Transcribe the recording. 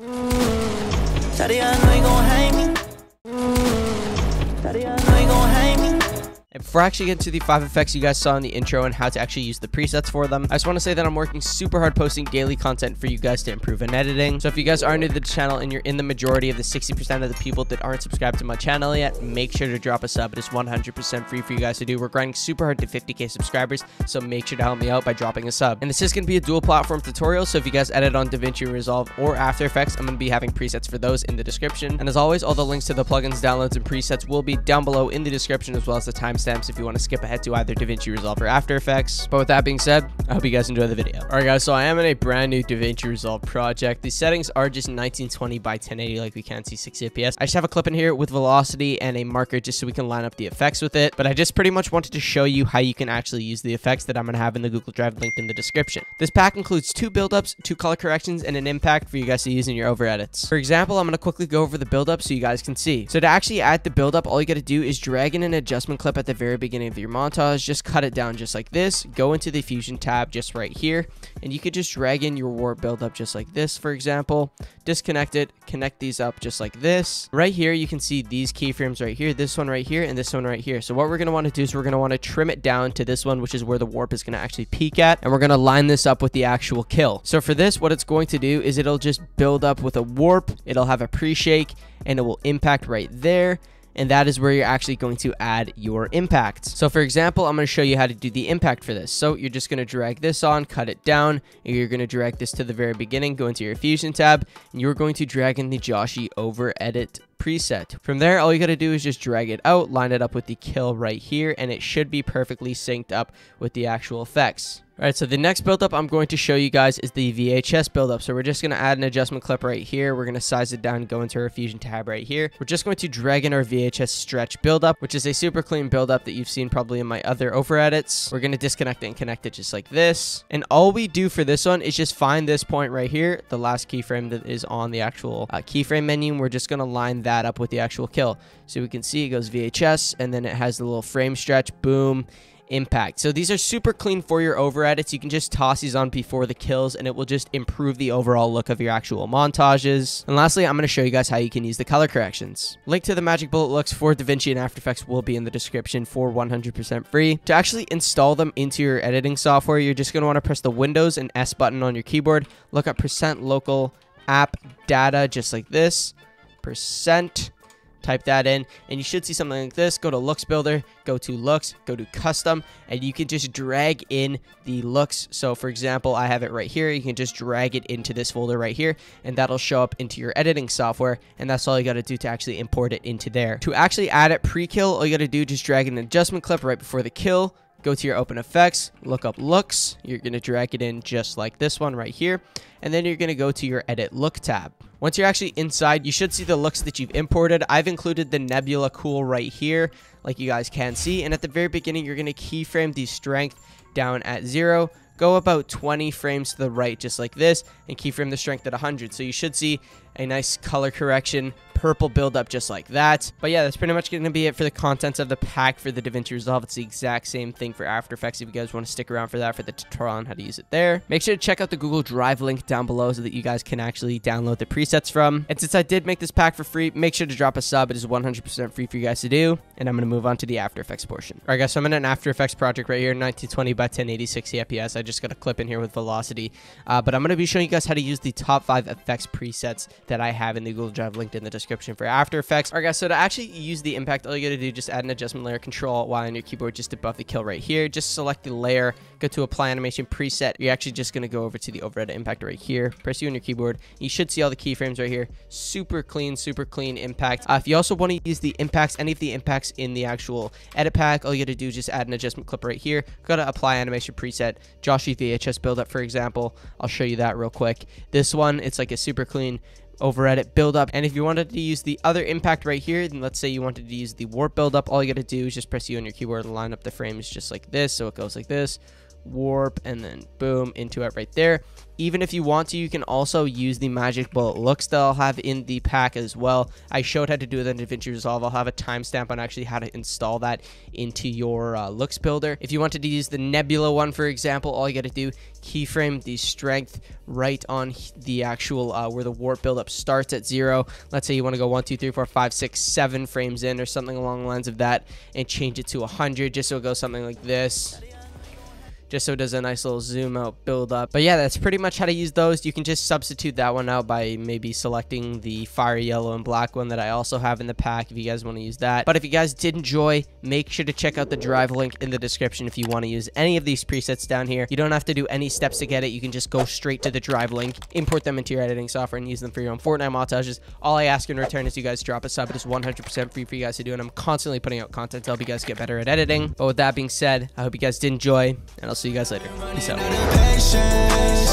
Shawty, I know you gon' hang me. Shawty, I know you gon' hang me. And before I actually get into the 5 effects you guys saw in the intro and how to actually use the presets for them, I just want to say that I'm working super hard posting daily content for you guys to improve in editing. So if you guys are new to the channel and you're in the majority of the 60% of the people that aren't subscribed to my channel yet, make sure to drop a sub. It is 100% free for you guys to do. We're grinding super hard to 50k subscribers, so make sure to help me out by dropping a sub. And this is going to be a dual platform tutorial, so if you guys edit on Davinci Resolve or After Effects, I'm going to be having presets for those in the description. And as always, all the links to the plugins, downloads, and presets will be down below in the description, as well as the timestamps if you want to skip ahead to either Davinci Resolve or After Effects. But with that being said, I hope you guys enjoy the video. Alright guys, so I am in a brand new Davinci Resolve project. The settings are just 1920 by 1080 like we can see 60 FPS. I just have a clip in here with velocity and a marker just so we can line up the effects with it. But I just pretty much wanted to show you how you can actually use the effects that I'm going to have in the Google Drive linked in the description. This pack includes 2 buildups, 2 color corrections, and an impact for you guys to use in your over edits. For example, I'm going to quickly go over the buildup so you guys can see. So to actually add the buildup, all you got to do is drag in an adjustment clip at the very beginning of your montage. Just cut it down just like this, go into the fusion tab just right here, and you could just drag in your warp buildup just like this, for example. Disconnect it, connect these up just like this. Right here you can see these keyframes right here, this one right here, and this one right here. So what we're going to want to do is we're going to want to trim it down to this one, which is where the warp is going to actually peak at, and we're going to line this up with the actual kill. So for this, what it's going to do is it'll just build up with a warp, it'll have a pre-shake, and it will impact right there. And that is where you're actually going to add your impact. So for example, I'm going to show you how to do the impact for this. So you're just going to drag this on, cut it down, and you're going to drag this to the very beginning, go into your fusion tab, and you're going to drag in the Joshyy Overedit preset. From there, all you got to do is just drag it out, line it up with the kill right here, and it should be perfectly synced up with the actual effects. Alright, so the next buildup I'm going to show you guys is the VHS buildup. So we're just going to add an adjustment clip right here. We're going to size it down, go into our fusion tab right here. We're just going to drag in our VHS stretch buildup, which is a super clean buildup that you've seen probably in my other over edits. We're going to disconnect it and connect it just like this. And all we do for this one is just find this point right here, the last keyframe that is on the actual keyframe menu. And we're just going to line that up with the actual kill. So we can see it goes VHS, and then it has the little frame stretch, boom, impact. So these are super clean for your over edits. You can just toss these on before the kills and it will just improve the overall look of your actual montages. And lastly, I'm going to show you guys how you can use the color corrections. Link to the magic bullet looks for Davinci and After Effects will be in the description for 100% free. To actually install them into your editing software, you're just going to want to press the Windows and S button on your keyboard, look up %local app data just like this, %, type that in, and you should see something like this. Go to Looks Builder, go to Looks, go to Custom, and you can just drag in the looks. So for example, I have it right here. You can just drag it into this folder right here, and that'll show up into your editing software, and that's all you got to do to actually import it into there. To actually add it pre-kill, all you got to do, just drag in an adjustment clip right before the kill, go to your open effects, look up looks, you're going to drag it in just like this one right here, and then you're going to go to your edit look tab. Once you're actually inside, you should see the looks that you've imported. I've included the Nebula Cool right here, like you guys can see, and at the very beginning, you're going to keyframe the strength down at 0, go about 20 frames to the right just like this, and keyframe the strength at 100. So you should see a nice color correction, purple buildup just like that. But yeah, that's pretty much going to be it for the contents of the pack for the Davinci Resolve. It's the exact same thing for After Effects if you guys want to stick around for that, for the tutorial on how to use it there. Make sure to check out the Google Drive link down below so that you guys can actually download the presets from. And since I did make this pack for free, make sure to drop a sub. It is 100% free for you guys to do. And I'm going to move on to the After Effects portion. All right, guys, so I'm in an After Effects project right here, 1920 by 1080, 60 FPS. I just got a clip in here with velocity. But I'm going to be showing you guys how to use the top 5 effects presets that I have in the Google Drive linked in the description for After Effects. Alright guys, so to actually use the impact, all you gotta do, just add an adjustment layer, Control-Y on your keyboard just above the kill right here. Just select the layer, go to Apply Animation Preset. You're actually just gonna go over to the Overedit Impact right here. Press U on your keyboard. You should see all the keyframes right here. Super clean impact. If you also want to use the impacts, any of the impacts in the actual edit pack, all you gotta do is just add an adjustment clip right here. Go to Apply Animation Preset, Joshyy VHS Buildup, for example. I'll show you that real quick. This one, it's like a super clean Overedit Buildup. And if you wanted to use the other impact right here, then let's say you wanted to use the warp buildup, all you got to do is just press U on your keyboard and line up the frames just like this. So it goes like this, warp, and then boom, into it right there. Even if you want to, you can also use the magic bullet looks that I'll have in the pack as well. I showed how to do it in Davinci Resolve. I'll have a timestamp on actually how to install that into your looks builder. If you wanted to use the nebula one, for example, all you got to do, keyframe the strength right on the actual where the warp buildup starts at 0. Let's say you want to go 1, 2, 3, 4, 5, 6, 7 frames in or something along the lines of that, and change it to 100 just so it goes something like this. Just so it does a nice little zoom out build up. But yeah, that's pretty much how to use those. You can just substitute that one out by maybe selecting the fire yellow and black one that I also have in the pack if you guys want to use that. But if you guys did enjoy, make sure to check out the drive link in the description if you want to use any of these presets down here. You don't have to do any steps to get it. You can just go straight to the drive link, import them into your editing software, and use them for your own Fortnite montages. All I ask in return is you guys drop a sub. It is 100% free for you guys to do, and I'm constantly putting out content to help you guys get better at editing. But with that being said, I hope you guys did enjoy, and I'll see you guys later. Peace out.